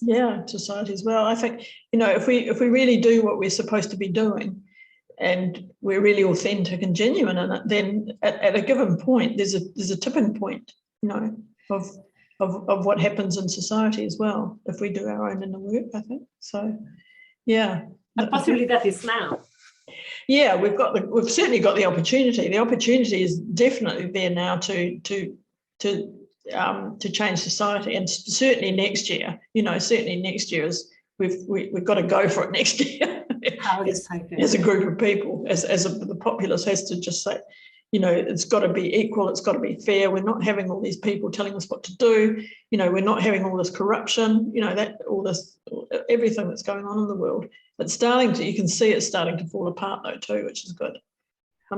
Yeah, society as well. I think, if we really do what we're supposed to be doing, and we're really authentic and genuine in it, then at a given point, there's a tipping point, of what happens in society as well, if we do our own inner work, I think. So, yeah. And possibly that is now. Yeah, we've certainly got the opportunity. The opportunity is definitely there now to change society, and certainly next year. Certainly next year is we've got to go for it next year. How exciting! As a group of people, the populace has to just say, it's got to be equal. It's got to be fair. We're not having all these people telling us what to do. We're not having all this corruption. Everything that's going on in the world. It's starting to. You can see it's starting to fall apart though too, which is good.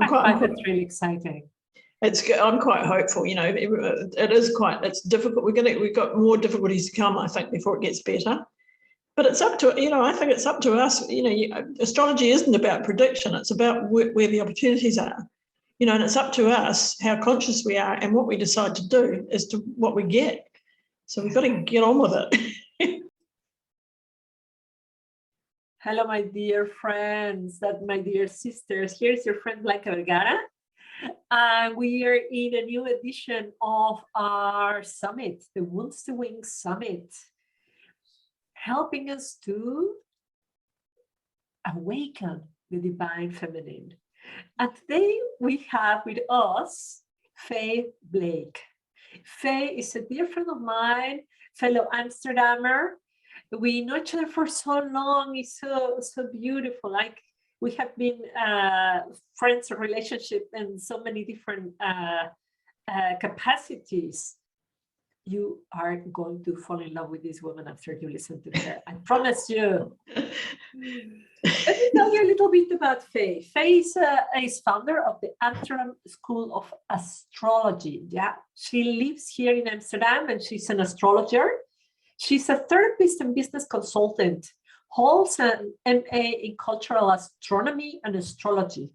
I find it's really exciting. It's good. I'm quite hopeful. It's difficult. We've got more difficulties to come, I think, before it gets better. But it's up to, I think it's up to us. Astrology isn't about prediction. It's about where the opportunities are. And it's up to us how conscious we are and what we decide to do as to what we get. So we've got to get on with it. Hello, my dear friends, my dear sisters. Here's your friend Blanca. We are in a new edition of our summit, the Wounds to Wings Summit, helping us to awaken the divine feminine. And today we have with us Faye Blake. Faye is a dear friend of mine, fellow Amsterdamer. We know each other for so long. It's so beautiful. We have been friends or relationship in so many different capacities. You are going to fall in love with this woman after you listen to her. I promise you. Let me tell you a little bit about Faye. Faye is founder of the Amsterdam School of Astrology. Yeah, she lives here in Amsterdam and she's an astrologer. She's a therapist and business consultant, holds an MA in Cultural Astronomy and Astrology.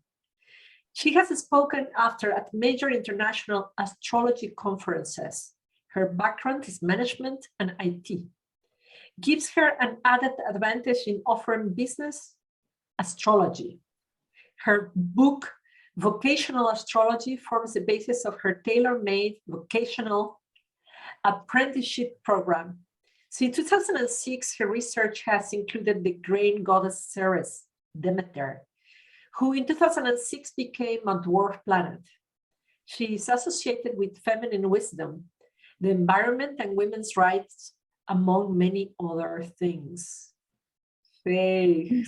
She has spoken at major international astrology conferences. Her background is management and IT. Gives her an added advantage in offering business astrology. Her book, Vocational Astrology, forms the basis of her tailor-made Vocational Apprenticeship program. Since 2006, her research has included the grain goddess Ceres, Demeter, who in 2006 became a dwarf planet. She is associated with feminine wisdom, the environment and women's rights, among many other things. Faye,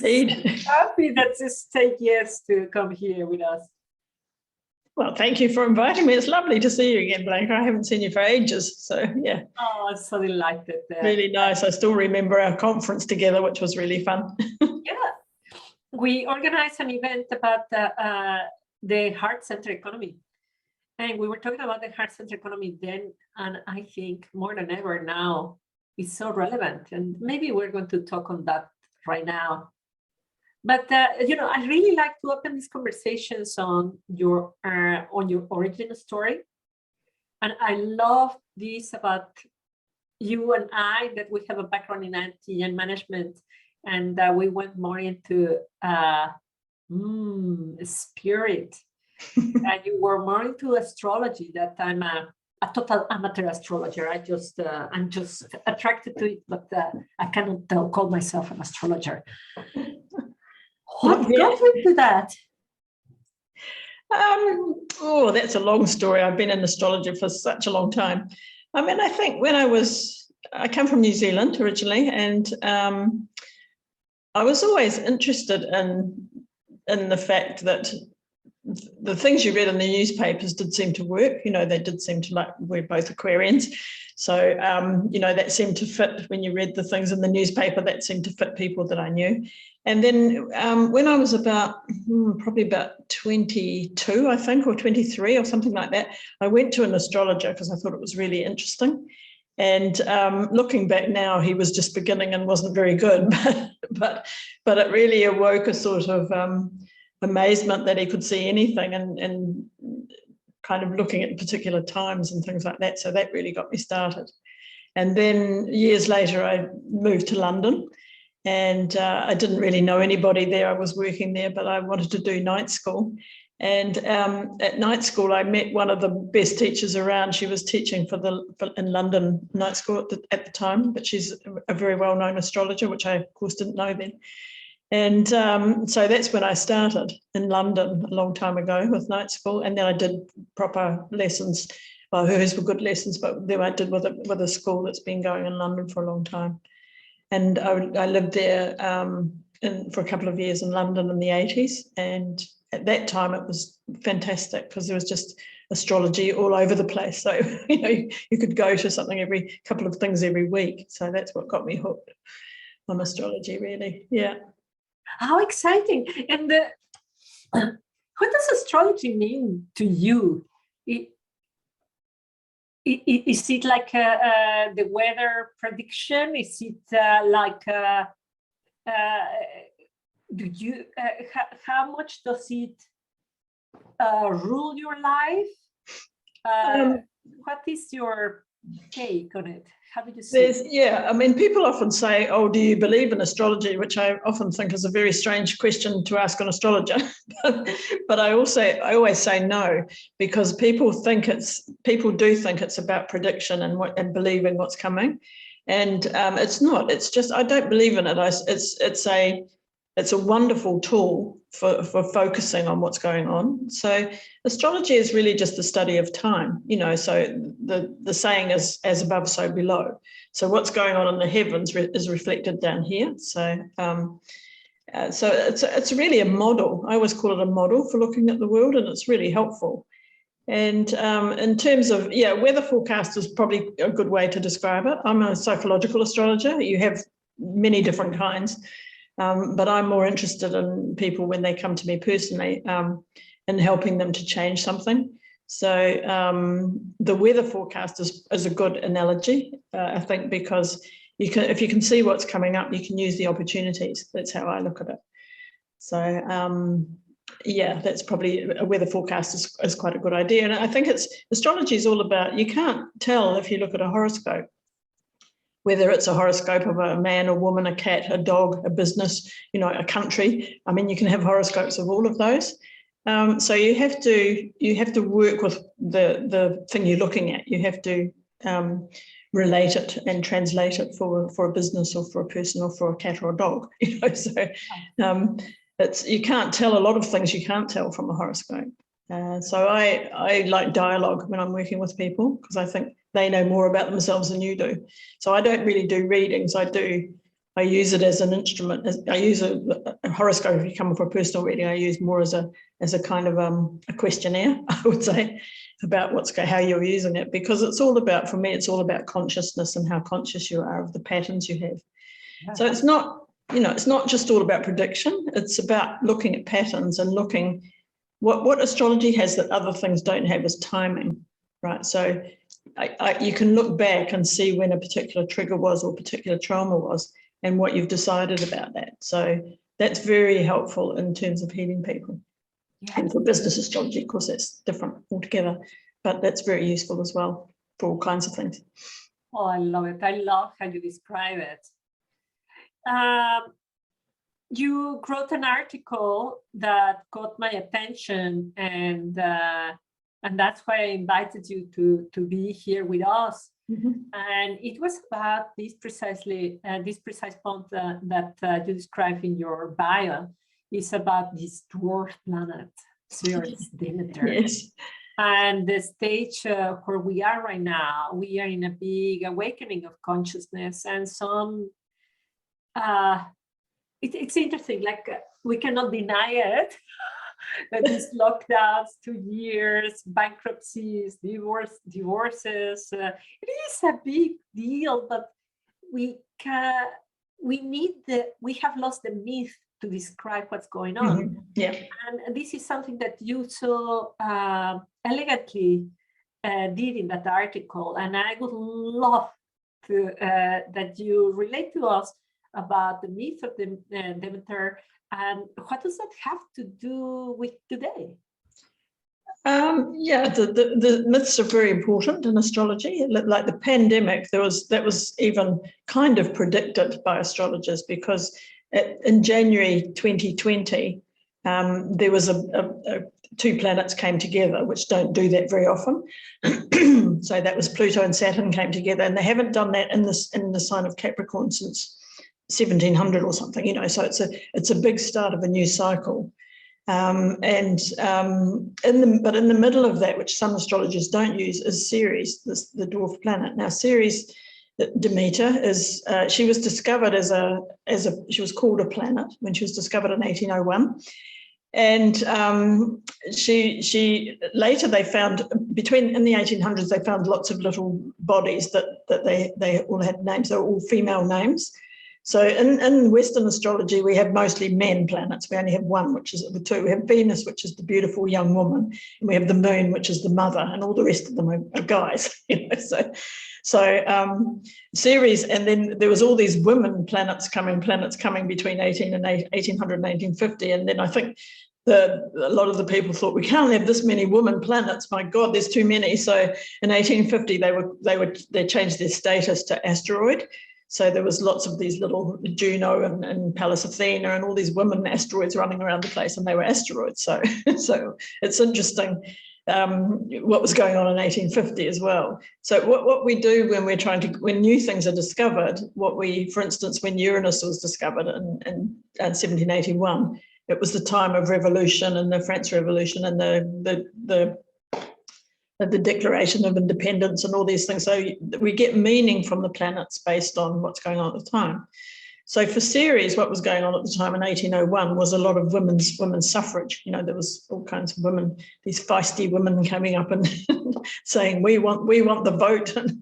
happy that you said yes to come here with us. Well, thank you for inviting me. It's lovely to see you again, Blanca. I haven't seen you for ages, so yeah. Oh, I'm so delighted. Really nice. I still remember our conference together, which was really fun. Yeah, we organized an event about the heart-centered economy. And we were talking about the heart-centered economy then, and I think more than ever now, it's so relevant. And maybe we're going to talk on that right now. But I really like to open these conversations on your origin story, and I love this about you and I, that we have a background in IT and management, and we went more into spirit. And you were more into astrology. That I'm a total amateur astrologer. I'm just attracted to it, but I cannot call myself an astrologer. What got into that? That's a long story. I've been in astrology for such a long time. I mean, I think when I come from New Zealand originally, and I was always interested in the fact that the things you read in the newspapers did seem to work. They did seem to we're both Aquarians. So, that seemed to fit when you read the things in the newspaper, that seemed to fit people that I knew. And then when I was probably about 22, I think, or 23 or something like that, I went to an astrologer because I thought it was really interesting. And looking back now, he was just beginning and wasn't very good, but it really awoke a sort of amazement that he could see anything, and kind of looking at particular times and things like that. So that really got me started. And then years later, I moved to London, and I didn't really know anybody there. I was working there, but I wanted to do night school. And at night school, I met one of the best teachers around. She was teaching in London night school at the time, but she's a very well-known astrologer, which I, of course, didn't know then. And so that's when I started in London a long time ago with night school. And then I did proper lessons. Well, hers were good lessons, but then I did with a school that's been going in London for a long time. And I lived there for a couple of years in London in the 80s. And at that time, it was fantastic because there was just astrology all over the place. So, you could go to something every couple of things every week. So that's what got me hooked on astrology, really. Yeah. How exciting. And what does astrology mean to you? Is it like the weather prediction? Is it like do you how much does it rule your life? What is your take on it? How did you see it? Yeah, I mean, people often say, "Oh, do you believe in astrology?" Which I often think is a very strange question to ask an astrologer. But I always say no, because people do think it's about prediction and believing what's coming, and it's not. It's just I don't believe in it. It's a wonderful tool for focusing on what's going on. So astrology is really just the study of time, so the saying is as above, so below. So what's going on in the heavens is reflected down here. So it's really a model. I always call it a model for looking at the world, and it's really helpful. And in terms of, weather forecast is probably a good way to describe it. I'm a psychological astrologer. You have many different kinds. But I'm more interested in people when they come to me personally in helping them to change something. So the weather forecast is a good analogy, I think, because if you can see what's coming up, you can use the opportunities. That's how I look at it. So that's probably a weather forecast is quite a good idea. And I think astrology is all about, you can't tell if you look at a horoscope whether it's a horoscope of a man, a woman, a cat, a dog, a business, a country. I mean, you can have horoscopes of all of those. So you have to work with the thing you're looking at. You have to relate it and translate it for a business or for a person or for a cat or a dog. So you can't tell a lot of things you can't tell from a horoscope. So I like dialogue when I'm working with people, because I think they know more about themselves than you do. So I don't really do readings. I use it as an instrument. I use a horoscope. If you come for a personal reading, I use more as a kind of a questionnaire, I would say, about how you're using it, because it's all about, for me, it's all about consciousness and how conscious you are of the patterns you have. Yeah. So it's not just all about prediction. It's about looking at patterns and looking what astrology has that other things don't have is timing, right? So you can look back and see when a particular trigger was or particular trauma was and what you've decided about that. So that's very helpful in terms of healing people. Yeah. And for business astrology, of course, that's different altogether, but that's very useful as well for all kinds of things. Oh, I love it. I love how you describe it. You wrote an article that got my attention, and that's why I invited you to be here with us. Mm-hmm. And it was about this precise point that you described in your bio. Is about this dwarf planet, Ceres, Demeter. Yes. And the stage where we are right now, we are in a big awakening of consciousness, and some. It's interesting, like we cannot deny it, that these lockdowns, 2 years, bankruptcies, divorces, it is a big deal, but we have lost the myth to describe what's going on. Mm-hmm. Yeah. And this is something that you so elegantly did in that article, and I would love to that you relate to us about the myth of the Demeter, and what does that have to do with today? Yeah, the myths are very important in astrology. Like the pandemic, that was even kind of predicted by astrologers, because in January 2020, there was two planets came together, which don't do that very often. So that was Pluto and Saturn came together, and they haven't done that in the sign of Capricorn since 1700 or something. So it's a big start of a new cycle. But in the middle of that, which some astrologers don't use, is Ceres, the dwarf planet. Now, Ceres, Demeter, she was discovered she was called a planet when she was discovered in 1801. And she later they found in the 1800s, they found lots of little bodies that they all had names. They were all female names. So in Western astrology, we have mostly men planets. We only have one, which is the two. We have Venus, which is the beautiful young woman, and we have the moon, which is the mother, and all the rest of them are guys. So Ceres, and then there was all these women planets coming between 1800 and 1850, and then I think a lot of the people thought, we can't have this many women planets. My God, there's too many. So in 1850, they changed their status to asteroid. So there was lots of these little Juno and Pallas Athena and all these women asteroids running around the place, and they were asteroids. So it's interesting what was going on in 1850 as well. So what we do when new things are discovered, for instance, when Uranus was discovered in 1781, it was the time of revolution and the French Revolution and the Declaration of Independence and all these things. So we get meaning from the planets based on what's going on at the time. So for Ceres, what was going on at the time in 1801 was a lot of women's suffrage. There was all kinds of women, these feisty women coming up and saying, we want the vote, and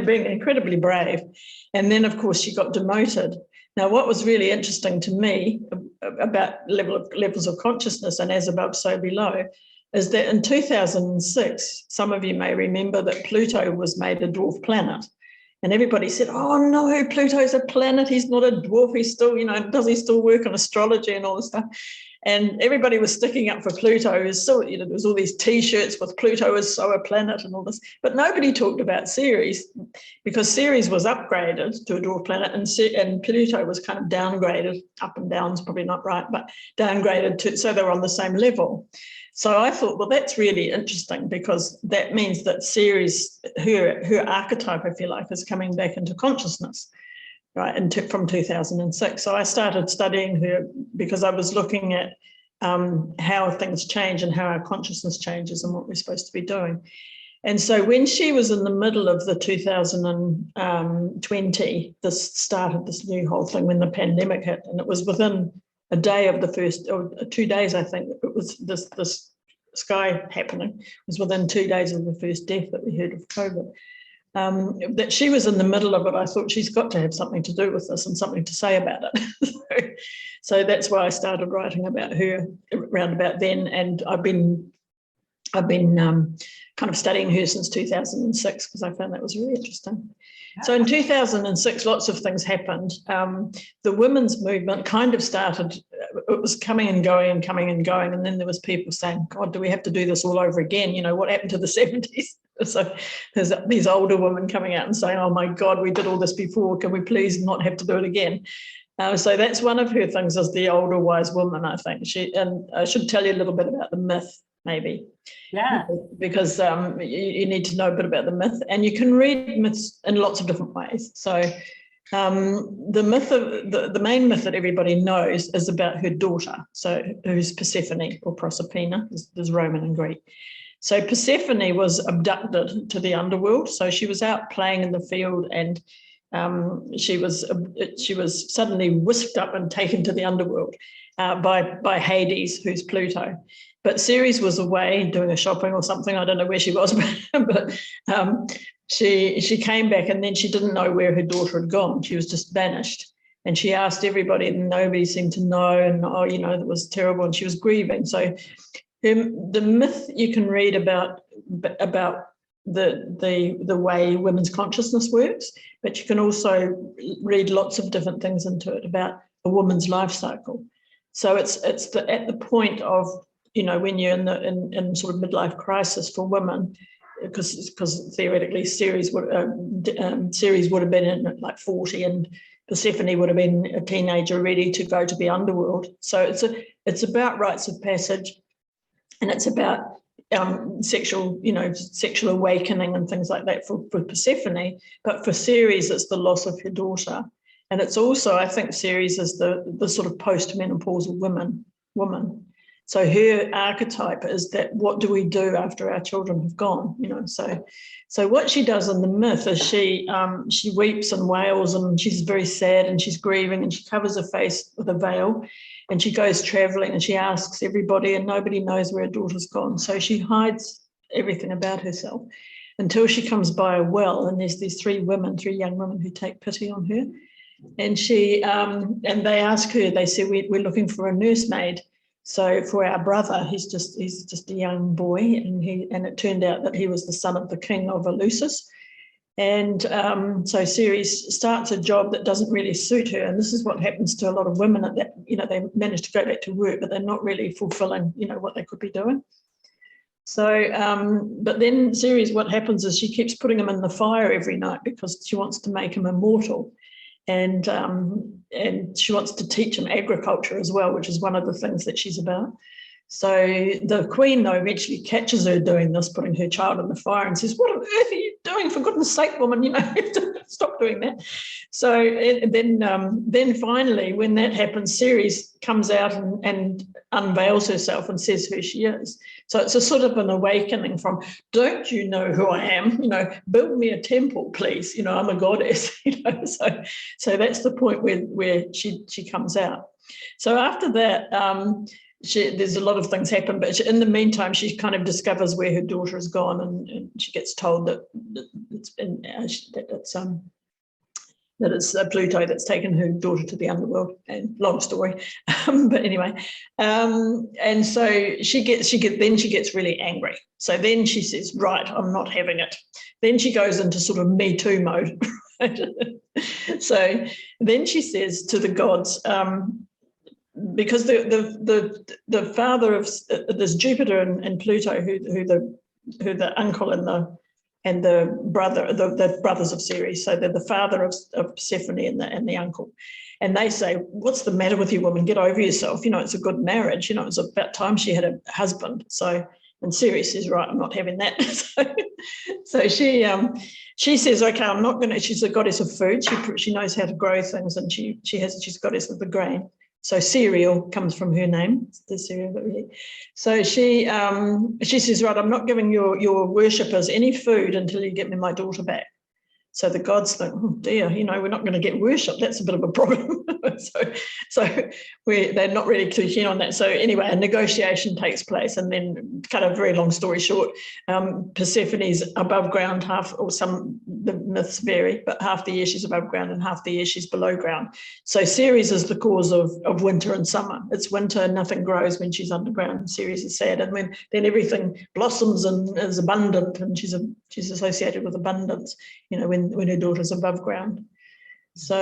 being incredibly brave. And then, of course, she got demoted. Now, what was really interesting to me about levels of consciousness and as above, so below, is that in 2006, some of you may remember that Pluto was made a dwarf planet. And everybody said, oh no, Pluto's a planet, he's not a dwarf, he's still, does he still work on astrology and all this stuff? And everybody was sticking up for Pluto. There was all these T-shirts with Pluto is so a planet and all this. But nobody talked about Ceres, because Ceres was upgraded to a dwarf planet and Pluto was kind of downgraded. Up and down is probably not right, but downgraded so they were on the same level. So I thought, well, that's really interesting, because that means that Ceres, her archetype, if you like, is coming back into consciousness, right, from 2006. So I started studying her because I was looking at how things change and how our consciousness changes and what we're supposed to be doing. And so when she was in the middle of the 2020, this started this new whole thing when the pandemic hit, and it was within a day of the first, or 2 days, I think, it was this sky happening. It was within 2 days of the first death that we heard of COVID. That she was in the middle of it. I thought, she's got to have something to do with this and something to say about it. So that's why I started writing about her around about then, and I've been kind of studying her since 2006 because I found that was really interesting. So in 2006, lots of things happened. The women's movement kind of started, it was coming and going and coming and going. And then there was people saying, God, do we have to do this all over again? What happened to the 70s? So there's these older women coming out and saying, oh my God, we did all this before. Can we please not have to do it again? So that's one of her things, as the older wise woman, I think. And I should tell you a little bit about the myth, maybe. Yeah. Because you need to know a bit about the myth, and you can read myths in lots of different ways. So the myth of the main myth that everybody knows is about her daughter, so who's Persephone or Proserpina, there's Roman and Greek. So Persephone was abducted to the underworld. So she was out playing in the field, and she was suddenly whisked up and taken to the underworld by Hades, who's Pluto. But Ceres was away doing a shopping or something. I don't know where she was, but she came back, and then she didn't know where her daughter had gone. She was just vanished. And she asked everybody, and nobody seemed to know. And, it was terrible. And she was grieving. So the myth you can read about the way women's consciousness works, but you can also read lots of different things into it about a woman's life cycle. So it's at the point of when you're in sort of midlife crisis for women, because theoretically Ceres would have been in at like 40, and Persephone would have been a teenager ready to go to the underworld. So it's about rites of passage, and it's about sexual awakening and things like that for Persephone. But for Ceres, it's the loss of her daughter, and it's also, I think, Ceres is the sort of postmenopausal woman. So her archetype is that, what do we do after our children have gone? So what she does in the myth is she weeps and wails, and she's very sad, and she's grieving, and she covers her face with a veil, and she goes traveling, and she asks everybody, and nobody knows where her daughter's gone. So she hides everything about herself until she comes by a well, and there's these three young women who take pity on her, and and they ask her. They say, we're looking for a nursemaid. So for our brother, he's just a young boy, and it turned out that he was the son of the king of Eleusis. And so Ceres starts a job that doesn't really suit her, and this is what happens to a lot of women. That they manage to go back to work, but they're not really fulfilling what they could be doing. So, but then Ceres, what happens is she keeps putting him in the fire every night because she wants to make him immortal. And she wants to teach him agriculture as well, which is one of the things that she's about. So the queen, though, eventually catches her doing this, putting her child in the fire, and says, "What on earth are you doing? For goodness sake, woman, stop doing that." So then finally, when that happens, Ceres comes out and unveils herself and says who she is. So it's a sort of an awakening from, don't you know who I am? Build me a temple, please. I'm a goddess. So that's the point where she comes out. So after that, there's a lot of things happen, but in the meantime, she kind of discovers where her daughter has gone, and she gets told that it's Pluto that's taken her daughter to the underworld. And long story, but anyway, and so she gets really angry. So then she says, "Right, I'm not having it." Then she goes into sort of Me Too mode. So then she says to the gods, because the father of there's Jupiter and Pluto, who the uncle and the brother, the brothers of Ceres. So they're the father of Persephone and the uncle. And they say, "What's the matter with you, woman? Get over yourself. It's a good marriage. It's about time she had a husband." And Ceres says, "Right, I'm not having that." So she says, "Okay, I'm not going to." She's a goddess of food. She knows how to grow things, and she's a goddess of the grain. So cereal comes from her name, the cereal that we eat. So she says, "Right, I'm not giving your worshippers any food until you get me my daughter back." So the gods think, "Oh dear, we're not going to get worship. That's a bit of a problem." so they're not really too keen on that. So anyway, a negotiation takes place, and then, kind of very long story short, Persephone's above ground the myths vary, but half the year she's above ground and half the year she's below ground. So Ceres is the cause of winter and summer. It's winter, nothing grows when she's underground. Ceres is sad, and then everything blossoms and is abundant, and she's associated with abundance. When her daughter's above ground. So,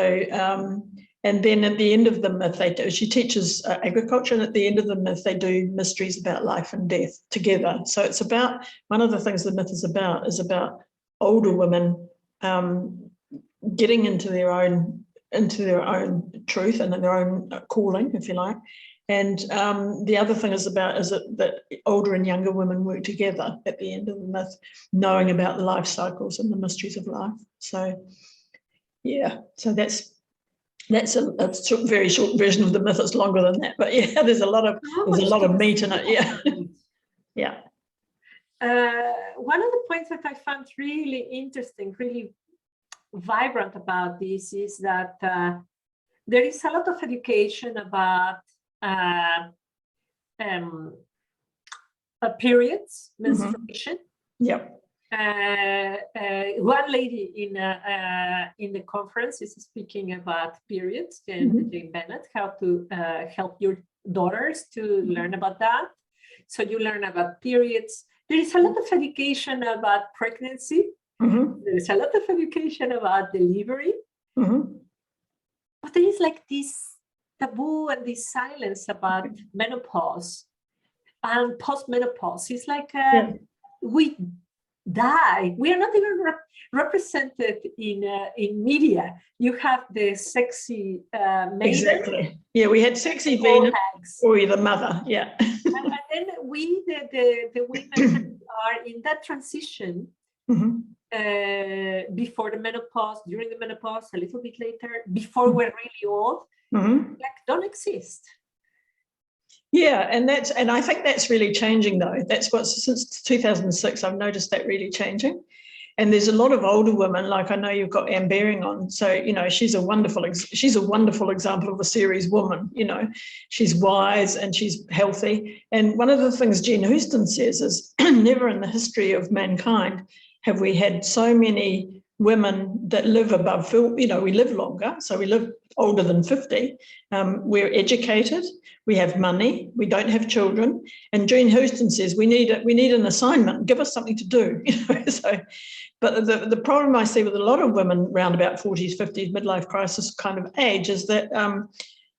and then at the end of the myth, she teaches agriculture, and at the end of the myth, they do mysteries about life and death together. So it's about, one of the things the myth is about older women getting into their own truth and their own calling, if you like. And the other thing is that older and younger women work together at the end of the myth, knowing about the life cycles and the mysteries of life. So, yeah, so that's a very short version of the myth. It's longer than that, but yeah, there's a lot of meat in it. Yeah, yeah. One of the points that I found really interesting, really vibrant about this is that there is a lot of education about periods, menstruation. Yep. One lady in the conference is speaking about periods, and Jane Bennett, how to help your daughters to learn about that. So you learn about periods. There is a lot of education about pregnancy. There is a lot of education about delivery. But there is like this taboo and this silence about menopause. and postmenopause. It's like we die. We are not even represented in media. You have the sexy maiden. Exactly. Yeah, we had sexy Venus or the mother. Yeah. And then we, the women are in that transition before the menopause, during the menopause, a little bit later, before we're really old, like don't exist. Yeah, and I think that's really changing though. That's what, since 2006, I've noticed that really changing. And there's a lot of older women, like I know you've got Anne Baring on. So, you know, she's a wonderful example of a Ceres woman. You know, she's wise and she's healthy. And one of the things Jean Houston says is never in the history of mankind have we had so many women that live above, you know, we live longer. So we live older than 50. We're educated. We have money. We don't have children. And Jean Houston says we need an assignment. Give us something to do. You know, so. But the problem I see with a lot of women around about 40s, 50s, midlife crisis kind of age is that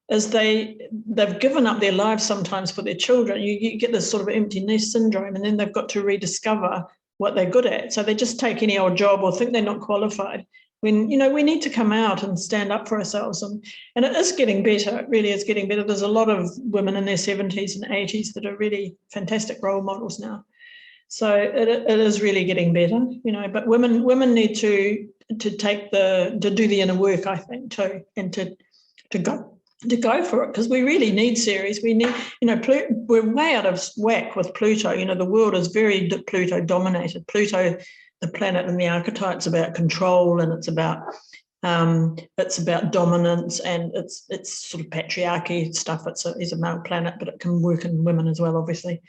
they've given up their lives sometimes for their children. You get this sort of empty nest syndrome, and then they've got to rediscover what they're good at. So they just take any old job or think they're not qualified. When, you know, we need to come out and stand up for ourselves. And it is getting better. It really is getting better. There's a lot of women in their 70s and 80s that are really fantastic role models now. So it is really getting better, you know, but women need to do the inner work, I think, too, and to go for it, because we really need Ceres. We need, you know, we're way out of whack with Pluto. You know, the world is very Pluto dominated. Pluto, the planet in the archetype's about control, and it's about dominance, and it's sort of patriarchy stuff. It's a male planet, but it can work in women as well, obviously.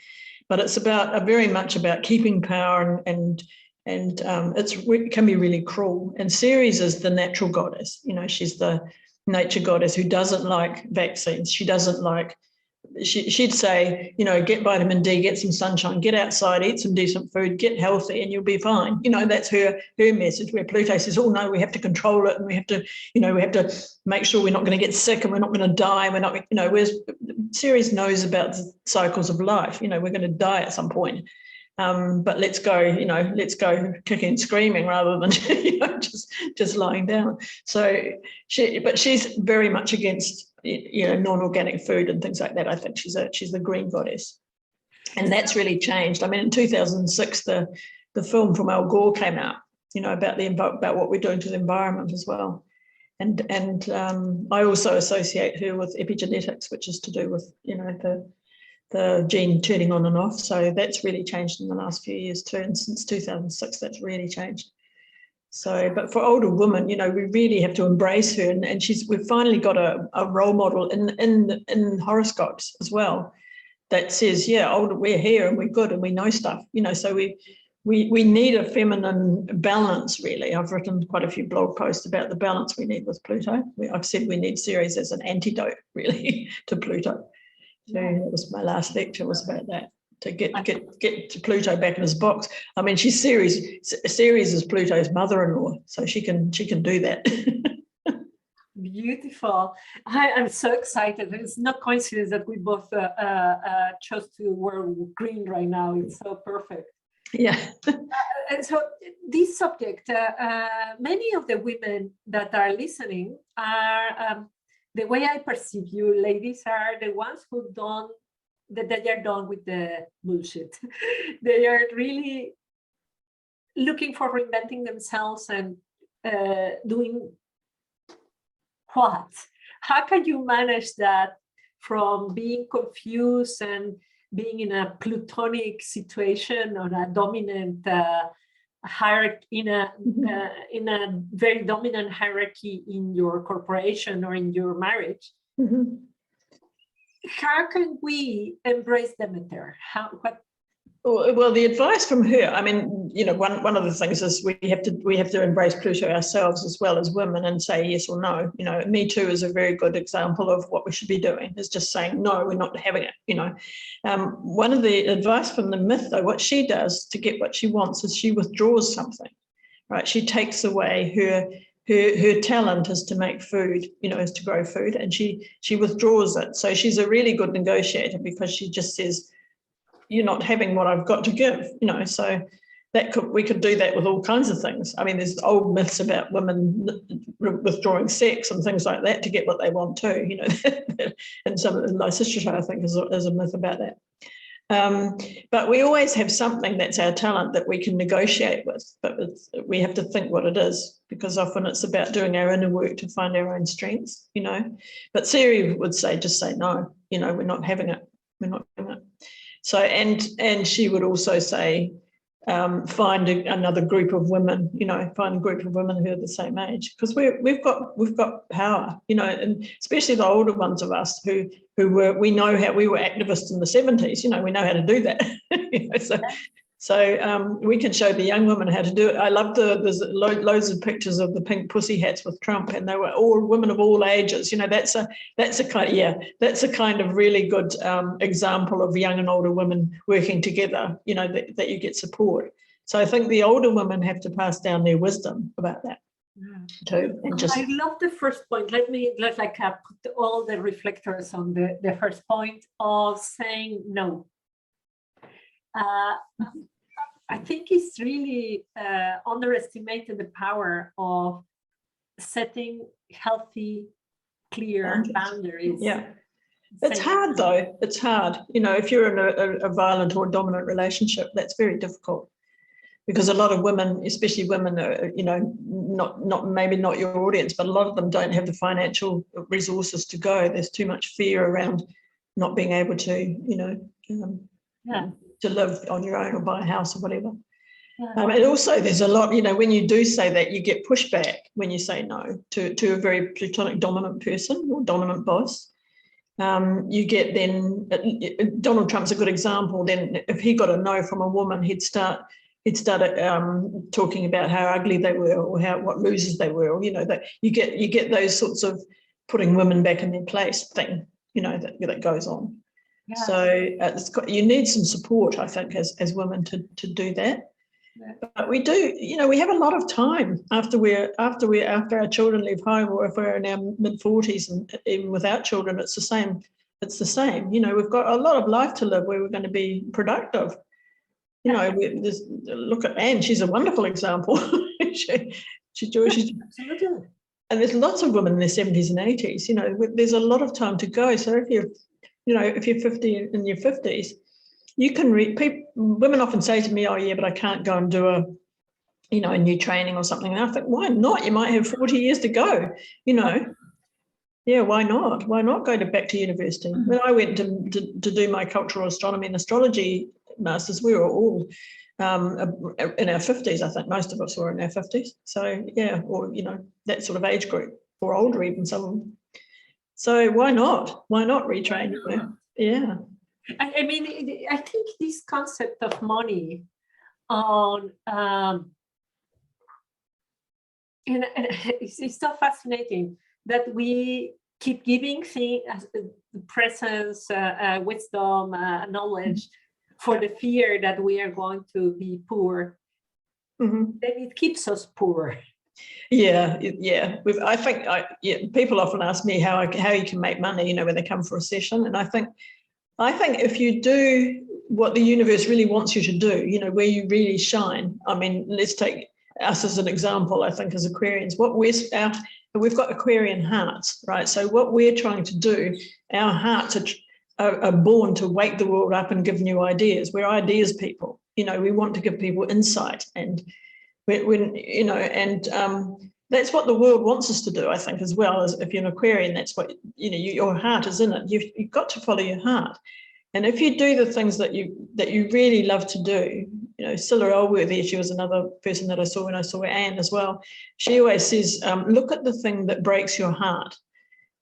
But it's very much about keeping power, and it can be really cruel. And Ceres is the natural goddess. You know, she's the nature goddess who doesn't like vaccines. She doesn't like. She'd say, you know, get vitamin D, get some sunshine, get outside, eat some decent food, get healthy, and you'll be fine. You know, that's her message. Where Pluto says, oh no, we have to control it, and we have to make sure we're not going to get sick, and we're not going to die. We're not, you know, whereas Ceres knows about the cycles of life. You know, we're going to die at some point. But let's go kicking and screaming rather than, you know, just lying down. So she's very much against, you know, non-organic food and things like that. I think she's the green goddess, and that's really changed. I mean, in 2006, the film from Al Gore came out, you know, about what we're doing to the environment as well. And I also associate her with epigenetics, which is to do with, you know, the gene turning on and off. So that's really changed in the last few years too. And since 2006, that's really changed. So, but for older women, you know, we really have to embrace her. And we've finally got a role model in horoscopes as well that says, yeah, older, we're here and we're good and we know stuff, you know, so we need a feminine balance, really. I've written quite a few blog posts about the balance we need with Pluto. I've said we need Ceres as an antidote, really, to Pluto. So that was my last lecture, was about that, to get to Pluto back in his box. I mean, Ceres is Pluto's mother-in-law, so she can do that. Beautiful. I'm so excited. It's not coincidence that we both chose to wear green right now. It's so perfect. Yeah. And so this subject, many of the women that are listening are, the way I perceive you ladies, are the ones who they are done with the bullshit. They are really looking for reinventing themselves and doing what? How can you manage that from being confused and being in a plutonic situation or a dominant hierarchy, in a very dominant hierarchy in your corporation or in your marriage? Mm-hmm. How can we embrace Demeter? Well, the advice from her, I mean, you know, one of the things is we have to embrace Pluto ourselves as well as women and say yes or no. You know, Me Too is a very good example of what we should be doing, is just saying, no, we're not having it, you know. One of the advice from the myth, though, what she does to get what she wants is she withdraws something, right? She takes away her talent is to make food, you know, is to grow food, and she withdraws it. So she's a really good negotiator because she just says, you're not having what I've got to give, so we could do that with all kinds of things. I mean, there's old myths about women withdrawing sex and things like that to get what they want too, and some of the Lysistrata, I think, is a myth about that. But we always have something that's our talent that we can negotiate with, but we have to think what it is, because often it's about doing our inner work to find our own strengths, But Ceres would say, just say no, we're not having it. We're not having it. So, and she would also say, find another group of women, find a group of women who are the same age, because we've got power, and especially the older ones of us who we know how we were activists in the 70s, we know how to do that. So we can show the young women how to do it. I love there's loads of pictures of the pink pussy hats with Trump, and they were all women of all ages. That's a kind of really good example of young and older women working together. That you get support. So I think the older women have to pass down their wisdom about that too. And I love the first point. Let put all the reflectors on the first point of saying no. I think it's really underestimated the power of setting healthy, clear boundaries. Yeah. It's hard though. It's hard. If you're in a violent or dominant relationship, that's very difficult, because a lot of women, especially women, maybe not your audience, but a lot of them don't have the financial resources to go. There's too much fear around not being able to, to live on your own or buy a house or whatever. And also there's a lot, when you do say that, you get pushback when you say no to a very platonic dominant person or dominant boss. You get then, Donald Trump's a good example. Then if he got a no from a woman, he'd start talking about how ugly they were, or what losers they were, or that you get those sorts of putting women back in their place thing, that goes on. Yeah. So you need some support, I think, as women to do that. Yeah. But we do, we have a lot of time after our children leave home, or if we're in our mid-40s, and even without children, it's the same. It's the same. We've got a lot of life to live where we're going to be productive. Look at Anne; she's a wonderful example. she's Jewish. Absolutely. And there's lots of women in their 70s and 80s. There's a lot of time to go. So if you're 50 in your 50s, you can read. Women often say to me, "Oh, yeah, but I can't go and do a new training or something." And I think, why not? You might have 40 years to go. Yeah, why not? Why not go back to university? When I went to do my Cultural Astronomy and Astrology masters, we were all in our 50s. I think most of us were in our 50s. So yeah, or that sort of age group, or older even, some of them. So why not? Why not retrain? Yeah. I mean, I think this concept of money on it's so fascinating that we keep giving things, presence, wisdom, knowledge, for the fear that we are going to be poor. Then it keeps us poor. Yeah. I think people often ask me how you can make money, when they come for a session, and I think if you do what the universe really wants you to do, where you really shine. I mean, let's take us as an example. I think as Aquarians, we've got Aquarian hearts, right? So what we're trying to do, our hearts are born to wake the world up and give new ideas. We're ideas people. We want to give people insight, and that's what the world wants us to do, I think, as well. As if you're an Aquarian, that's what your heart is in it. You've got to follow your heart, and if you do the things that you really love to do, Scylla Elworthy, she was another person that I saw when I saw Anne as well. She always says, look at the thing that breaks your heart,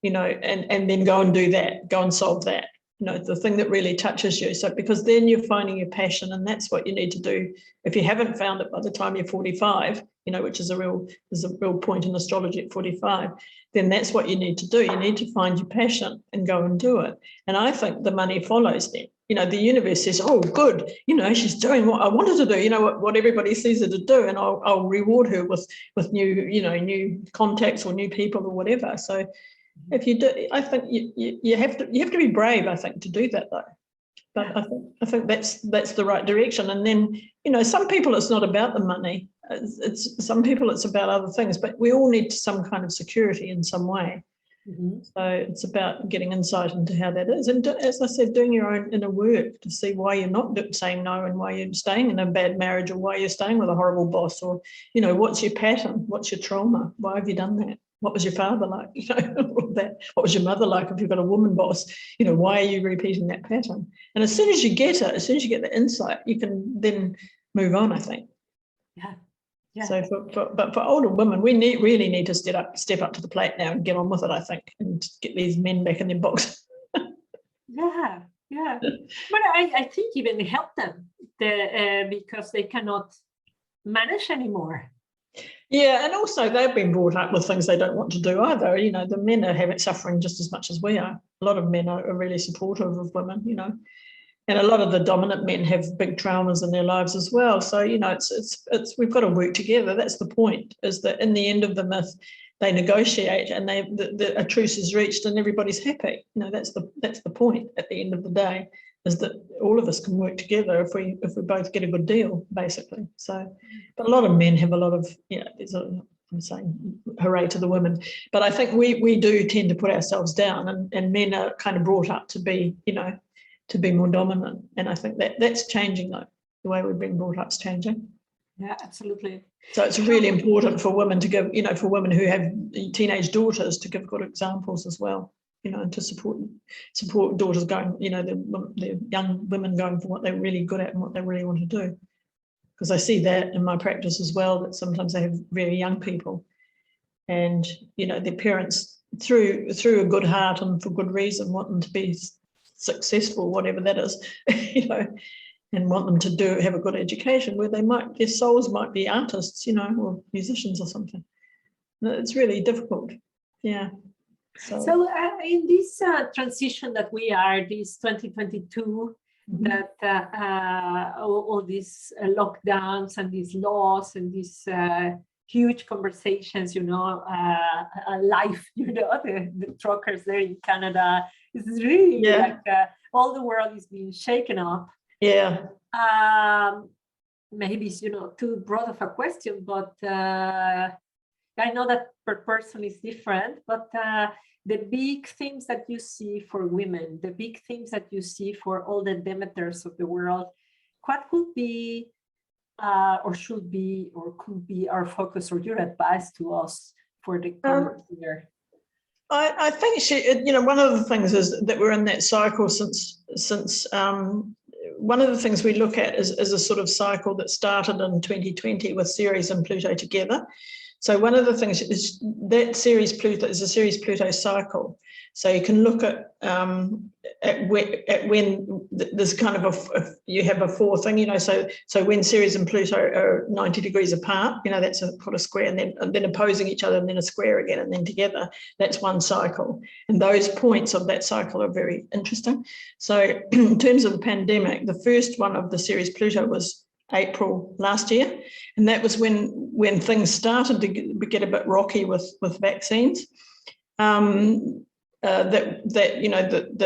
and then go and do that, go and solve that. The thing that really touches you. So, because then you're finding your passion, and that's what you need to do. If you haven't found it by the time you're 45, which is there's a real point in astrology at 45, then that's what you need to do. You need to find your passion and go and do it. And I think the money follows then. The universe says, oh, good, she's doing what I wanted to do, what everybody sees her to do, and I'll reward her with new contacts or new people or whatever. So if you do, I think you have to be brave, I think, to do that though. But I think that's the right direction. And then, some people it's not about the money. It's some people it's about other things, but we all need some kind of security in some way. Mm-hmm. So it's about getting insight into how that is. And as I said, doing your own inner work to see why you're not saying no and why you're staying in a bad marriage or why you're staying with a horrible boss or, what's your pattern? What's your trauma? Why have you done that? What was your father like? All that. What was your mother like if you've got a woman boss? Why are you repeating that pattern? And as soon as you get it, as soon as you get the insight, you can then move on, I think. Yeah. Yeah. So for older women, we really need to step up to the plate now and get on with it, I think, and get these men back in their box. Yeah. But I think even help them because they cannot manage anymore. Yeah, and also they've been brought up with things they don't want to do either. The men are suffering just as much as we are. A lot of men are really supportive of women, and a lot of the dominant men have big traumas in their lives as well. So, it's we've got to work together. That's the point, is that in the end of the myth, they negotiate and a truce is reached and everybody's happy. That's the point at the end of the day, is that all of us can work together if we both get a good deal, basically. So, but a lot of men have a lot of, I'm saying hooray to the women, but I think we do tend to put ourselves down, and men are kind of brought up to be, to be more dominant. And I think that's changing, though. The way we've been brought up is changing. Yeah, absolutely. So it's really important for women to give, for women who have teenage daughters, to give good examples as well, and to support daughters going, the young women going for what they're really good at and what they really want to do. Because I see that in my practice as well, that sometimes they have very young people and, their parents, through a good heart and for good reason, want them to be successful, whatever that is, and want them to have a good education where their souls might be artists, or musicians or something. It's really difficult. Yeah. So in this transition that we are, this 2022, that all these lockdowns and these laws and these huge conversations, life, the truckers there in Canada, it's really like all the world is being shaken up. Yeah. Maybe it's, too broad of a question, but I know that per person is different, but the big themes that you see for women, the big themes that you see for all the Demeters of the world, what could be or should be or could be our focus or your advice to us for the coming year? I think one of the things is that we're in that cycle since one of the things we look at is a sort of cycle that started in 2020 with Ceres and Pluto together. So one of the things is that Ceres Pluto is a Ceres Pluto cycle. So you can look at when there's kind of you have a four thing, so when Ceres and Pluto are 90 degrees apart, that's put a square, and then opposing each other, and then a square again, and then together. That's one cycle, and those points of that cycle are very interesting. So in terms of the pandemic, the first one of the Ceres Pluto was April last year, and that was when things started to get a bit rocky with vaccines. That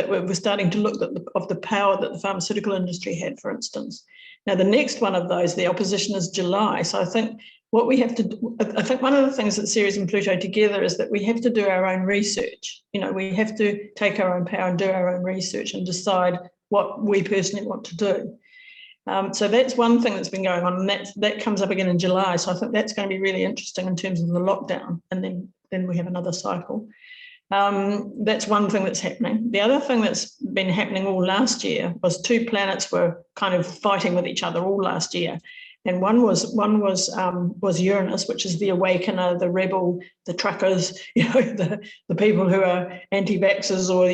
we were starting to look at the power that the pharmaceutical industry had, for instance. Now, the next one of those, the opposition, is July. So I think what we have to do, I think one of the things that Ceres and Pluto together is that we have to do our own research. We have to take our own power and do our own research and decide what we personally want to do. So that's one thing that's been going on, and that comes up again in July. So I think that's going to be really interesting in terms of the lockdown, and then we have another cycle. That's one thing that's happening. The other thing that's been happening all last year was two planets were kind of fighting with each other all last year. And one was Uranus, which is the awakener, the rebel, the truckers, the people who are anti-vaxxers or,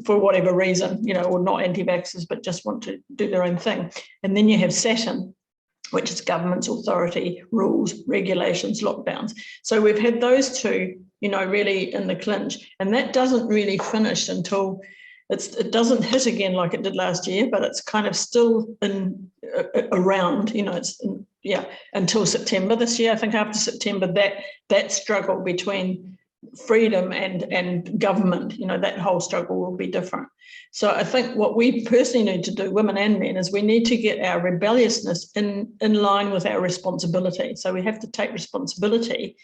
for whatever reason, or not anti-vaxxers, but just want to do their own thing. And then you have Saturn, which is government's authority, rules, regulations, lockdowns. So we've had those two, really in the clinch. And that doesn't really finish until it doesn't hit again like it did last year, but it's kind of still around, until September this year. I think after September, that struggle between freedom and government, that whole struggle will be different. So I think what we personally need to do, women and men, is we need to get our rebelliousness in line with our responsibility. So we have to take responsibility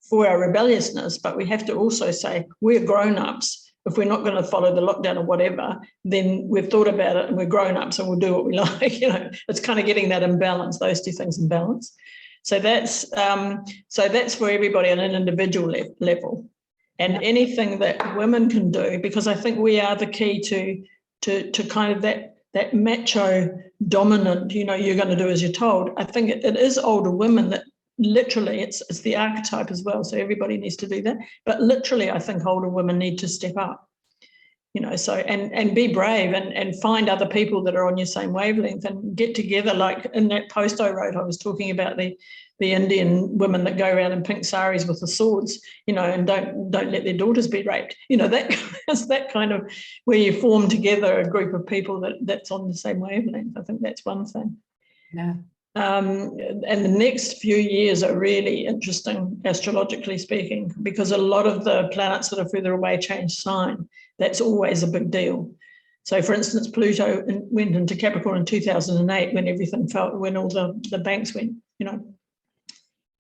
for our rebelliousness, but we have to also say we're grown-ups. If we're not going to follow the lockdown or whatever, then we've thought about it and we're grown-ups and we'll do what we like. It's kind of getting that imbalance, those two things in balance. So that's for everybody on an individual level. And anything that women can do, because I think we are the key to kind of that macho dominant, you're going to do as you're told. I think it is older women that literally, it's the archetype as well. So everybody needs to do that. But literally, I think older women need to step up, so and be brave and find other people that are on your same wavelength and get together. Like in that post I wrote, I was talking about the Indian women that go around in pink saris with the swords, and don't let their daughters be raped. That kind of where you form together a group of people that's on the same wavelength. I think that's one thing. Yeah. And the next few years are really interesting, astrologically speaking, because a lot of the planets that are further away change sign. That's always a big deal. So, for instance, Pluto went into Capricorn in 2008 when everything when all the banks went,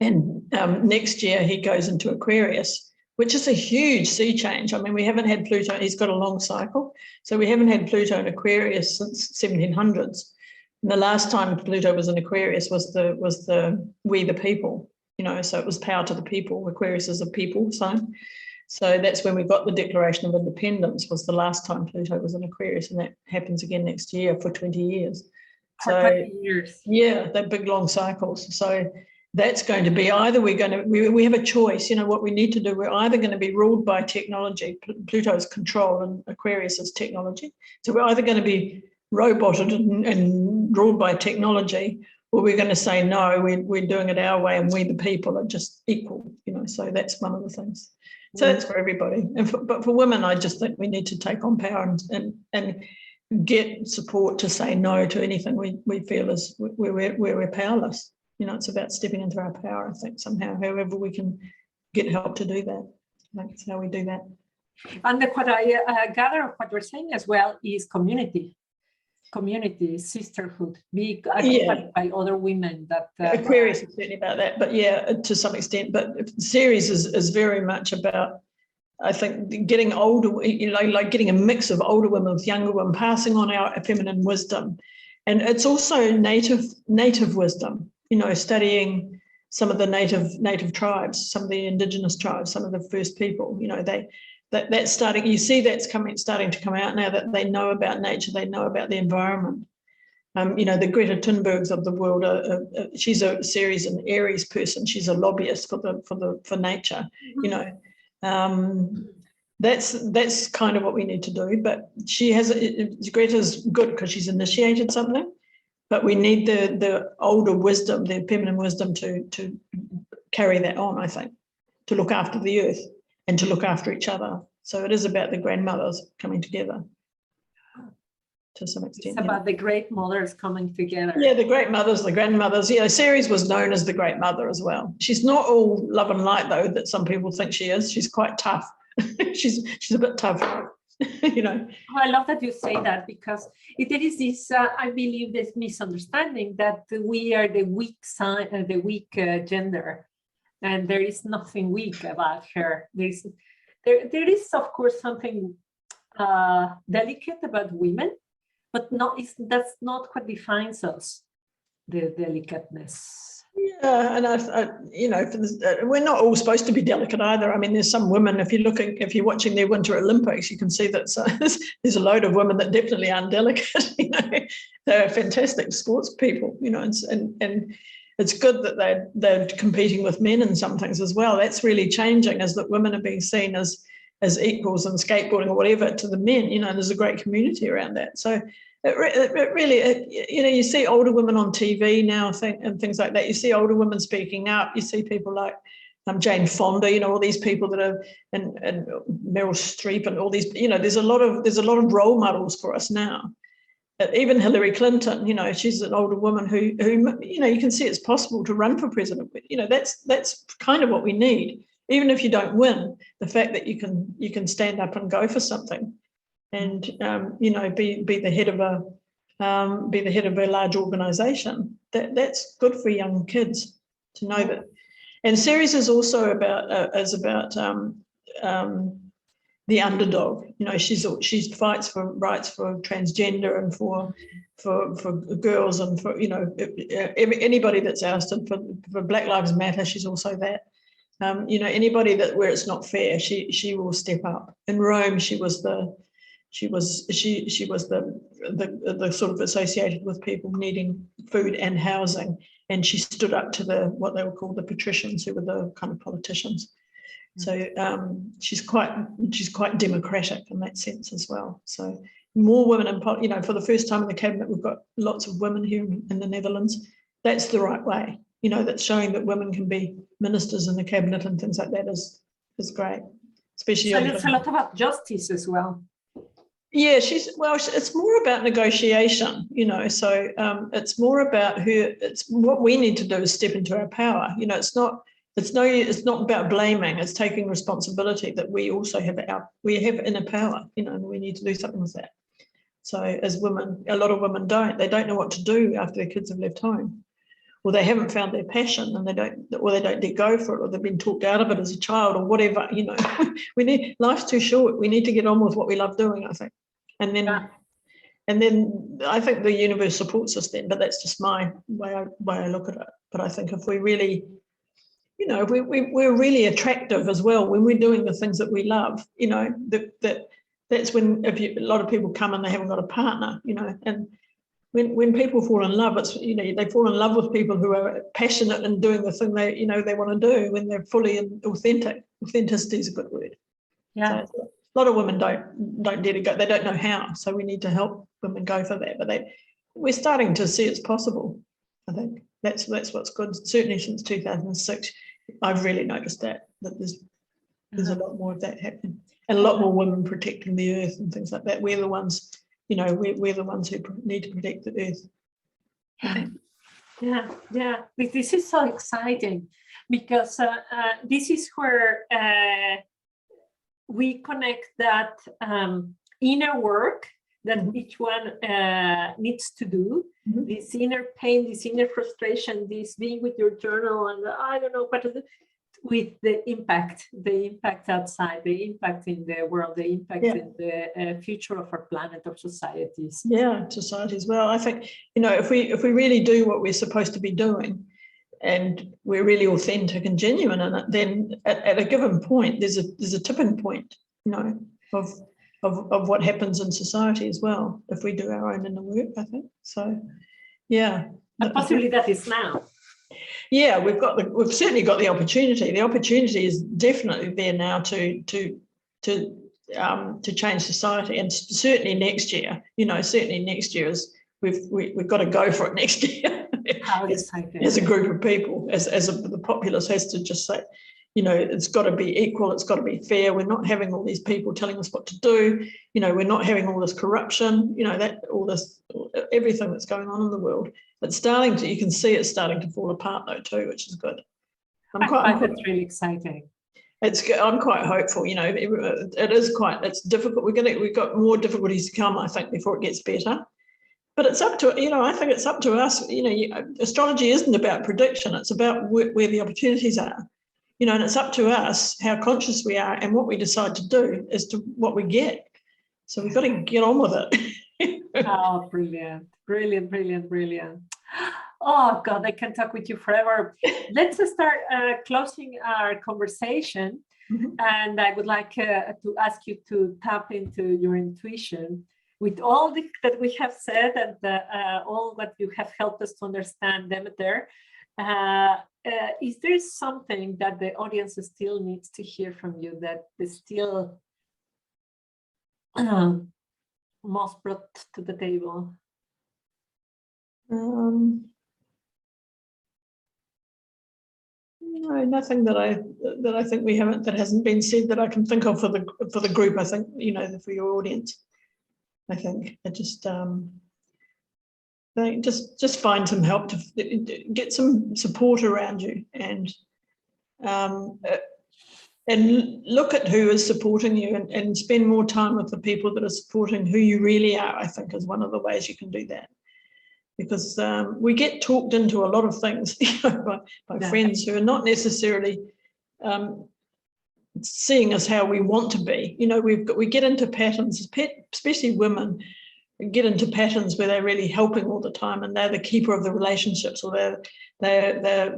And next year he goes into Aquarius, which is a huge sea change. I mean, we haven't had Pluto. He's got a long cycle, so we haven't had Pluto in Aquarius since 1700s. And the last time Pluto was in Aquarius was the we the people, so it was power to the people. Aquarius is a people sign. So that's when we got the Declaration of Independence, was the last time Pluto was in Aquarius, and that happens again next year for 20 years. For 20 years. Yeah, they're big, long cycles. So that's going to be either we have a choice, what we need to do. We're either going to be ruled by technology. Pluto's control and Aquarius is technology. So we're either going to be roboted and ruled by technology, or we're going to say, no, we're doing it our way and we the people are just equal, so that's one of the things. So that's for everybody. But for women, I just think we need to take on power and get support to say no to anything we feel is where we're powerless. It's about stepping into our power, I think, somehow, however we can get help to do that. That's how we do that. And what I gather of what you're saying as well is community, sisterhood, be accompanied by other women. That Aquarius is certainly about that, but yeah, to some extent. But Ceres is very much about, I think, getting older, like getting a mix of older women with younger women, passing on our feminine wisdom, and it's also native wisdom. Studying some of the native tribes, some of the indigenous tribes, some of the first people. That's starting. You see, that's starting to come out now, that they know about nature, they know about the environment. The Greta Thunbergs of the world she's a Ceres and Aries person. She's a lobbyist for nature. That's kind of what we need to do. But Greta's good because she's initiated something. But we need the older wisdom, the feminine wisdom to carry that on, I think, to look after the earth and to look after each other. So it is about the grandmothers coming together to some extent. It's about the great mothers coming together. Yeah, the great mothers, the grandmothers. Ceres was known as the great mother as well. She's not all love and light, though, that some people think she is. She's quite tough. she's a bit tough. I love that you say that, because there is this, I believe, this misunderstanding that we are the weak side, the weak gender, and there is nothing weak about her. There is, of course, something delicate about women, but that's not what defines us. The delicateness. Yeah, and we're not all supposed to be delicate either. I mean, there's some women, if you're watching their Winter Olympics, you can see that there's a load of women that definitely aren't delicate. They're fantastic sports people, and it's good that they're competing with men in some things as well. That's really changing, as that women are being seen as equals in skateboarding or whatever to the men. There's a great community around that. So it really, you see older women on TV now and things like that. You see older women speaking up. You see people like Jane Fonda, all these people that are, and Meryl Streep and all these, there's a lot of role models for us now. Even Hillary Clinton, she's an older woman who you can see it's possible to run for president. That's kind of what we need. even if you don't win, the fact that you can stand up and go for something, and be the head of a large organisation. That's good for young kids to know that. And Ceres is also about the underdog. She fights for rights for transgender and for girls and for anybody that's ousted for Black Lives Matter. She's also that. Anybody that where it's not fair, she will step up. In Rome, she was the sort of associated with people needing food and housing, and she stood up to what they were called the patricians, who were the kind of politicians. So she's quite democratic in that sense as well. So more women in for the first time in the cabinet, we've got lots of women here in the Netherlands. That's the right way. That's showing that women can be ministers in the cabinet and things like that is great. Especially. So it's a lot about justice as well. Yeah, it's more about negotiation, so it's more about it's what we need to do is step into our power. It's not about blaming, it's taking responsibility that we also have inner power, and we need to do something with that. So as women, a lot of women they don't know what to do after their kids have left home, or they haven't found their passion and they don't let go for it, or they've been talked out of it as a child or whatever, life's too short. We need to get on with what we love doing, I think. And then I think the universe supports us then, but that's just my way I look at it. But I think if we really, we're really attractive as well when we're doing the things that we love, that's when a lot of people come and they haven't got a partner, and when people fall in love, it's, they fall in love with people who are passionate and doing the thing they want to do when they're fully authentic. Authenticity is a good word. Yeah. So a lot of women don't dare to go. They don't know how. So we need to help women go for that. But we're starting to see it's possible. I think that's what's good. Certainly since 2006, I've really noticed that there's a lot more of that happening, and a lot more women protecting the earth and things like that. We're the ones. We're the ones who need to protect the earth. Yeah. This is so exciting because this is where we connect that inner work that each one needs to do, this inner pain, this inner frustration, this being with your journal, and I don't know what to do, with the impact outside, the impact in the world, the impact in the future of our planet, of societies. Yeah, society as well. I think, if we really do what we're supposed to be doing, and we're really authentic and genuine in it, then at a given point, there's a tipping point, of what happens in society as well, if we do our own inner work, I think. So, yeah. And possibly that is now. Yeah, we've certainly got the opportunity. The opportunity is definitely there now to change society, and certainly next year. Certainly next year we've got to go for it next year. As a group of people, the populace has to just say, it's got to be equal, it's got to be fair. We're not having all these people telling us what to do. We're not having all this corruption. Everything that's going on in the world. It's you can see it's starting to fall apart though too, which is good. That's really exciting. I'm quite hopeful. It's difficult. We've got more difficulties to come, I think, before it gets better. But it's up to, I think it's up to us. Astrology isn't about prediction. It's about where the opportunities are, and it's up to us how conscious we are and what we decide to do as to what we get. So we've got to get on with it. Oh, brilliant. Oh, God, I can talk with you forever. Let's start closing our conversation. And I would like to ask you to tap into your intuition. With all that we have said and all what you have helped us to understand, Demeter, is there something that the audience still needs to hear from you that is still most brought to the table? No, nothing that I think that hasn't been said that I can think of for the group. I think for your audience. I think I just find some help to get some support around you, and and look at who is supporting you, and spend more time with the people that are supporting who you really are, I think, is one of the ways you can do that. Because we get talked into a lot of things by friends who are not necessarily seeing us how we want to be. We get into patterns, especially women, get into patterns where they're really helping all the time, and they're the keeper of the relationships, or they're the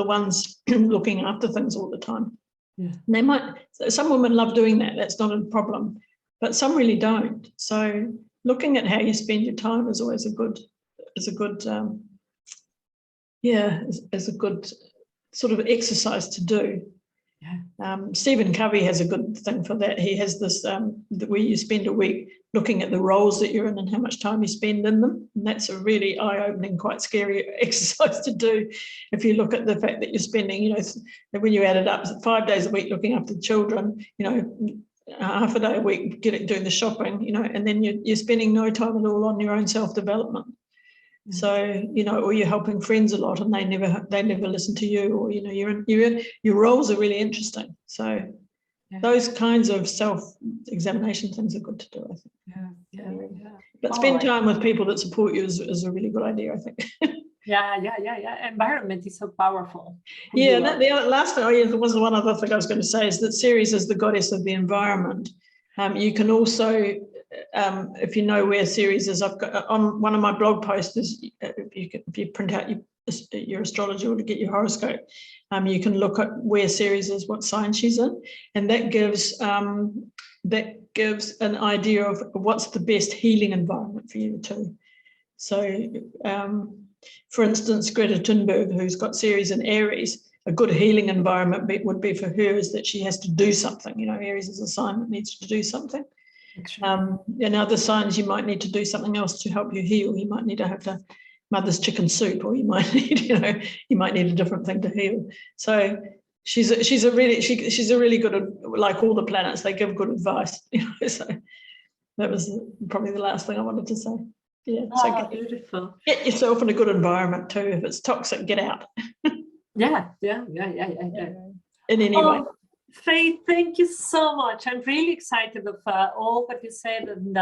ones looking after things all the time. Yeah. And some women love doing that. That's not a problem, but some really don't. So looking at how you spend your time is always a good sort of exercise to do. Yeah. Stephen Covey has a good thing for that. He has this where you spend a week looking at the roles that you're in and how much time you spend in them. And that's a really eye-opening, quite scary exercise to do. If you look at the fact that you're spending, when you add it up, 5 days a week looking after the children, half a day a week doing the shopping, and then you're spending no time at all on your own self-development. So, or you're helping friends a lot and they never listen to you, or, your roles are really interesting. So those kinds of self-examination things are good to do, I think. Yeah. But spend time with people that support you is a really good idea, I think. Yeah. Environment is so powerful. The last thing, there was one other thing I was going to say, is that Ceres is the goddess of the environment. You can also, if you know where Ceres is, I've got on one of my blog posts, if you print out your astrology or to get your horoscope, you can look at where Ceres is, what sign she's in, and that gives an idea of what's the best healing environment for you too. So, for instance, Greta Thunberg, who's got Ceres in Aries, a good healing environment would be for her is that she has to do something. Aries is a sign that needs to do something. In other signs, you might need to do something else to help you heal. You might need to have the mother's chicken soup, or you might need, a different thing to heal. So she's a really good, like all the planets, they give good advice. So that was probably the last thing I wanted to say. Yeah. So beautiful. Get yourself in a good environment too. If it's toxic, get out. Yeah. In any way. Faye, thank you so much. I'm really excited of all what you said, and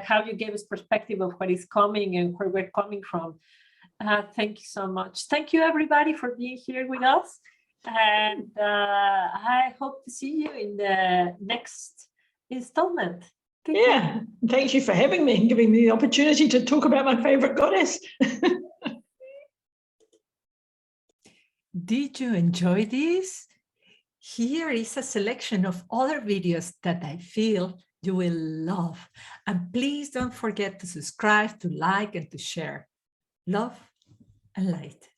how you gave us perspective of what is coming and where we're coming from. Thank you so much. Thank you, everybody, for being here with us. And I hope to see you in the next installment. Thank you for having me and giving me the opportunity to talk about my favorite goddess. Did you enjoy this? Here is a selection of other videos that I feel you will love. And please don't forget to subscribe, to like, and to share. Love and light.